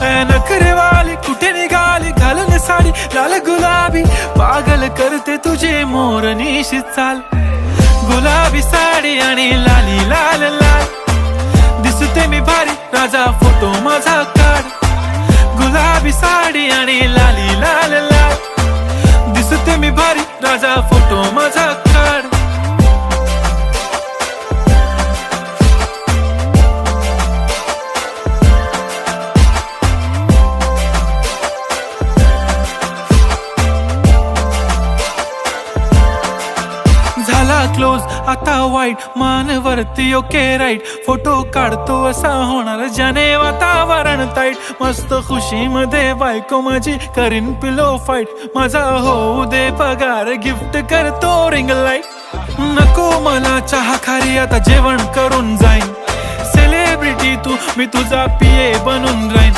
नखरेवाली कुठे निघाली घालून साडी लाल गुलाबी पागल करते तुझे मोरनीशी चाल गुलाबी साडी आणि लाली लाल लाल दिसते मी भारी राजा फोटो माझा काढ गुलाबी साडी आणि लाली लाल लाल दिसते मी भारी राजा फोटो माझा काढ झाला क्लोज आता वाईट मानवरती ओके राईट फोटो काढतो असा होणार ज्याने वातावरण ताईट मस्त खुशी मध्ये बायको माझी करीन पिलो फाईट माझा होऊ दे पगार गिफ्ट करतो रिंग लाईट नको मला चहा खारी आता जेवण करून जाईन सेलिब्रिटी तू मी तुझा पिये बनून राहीन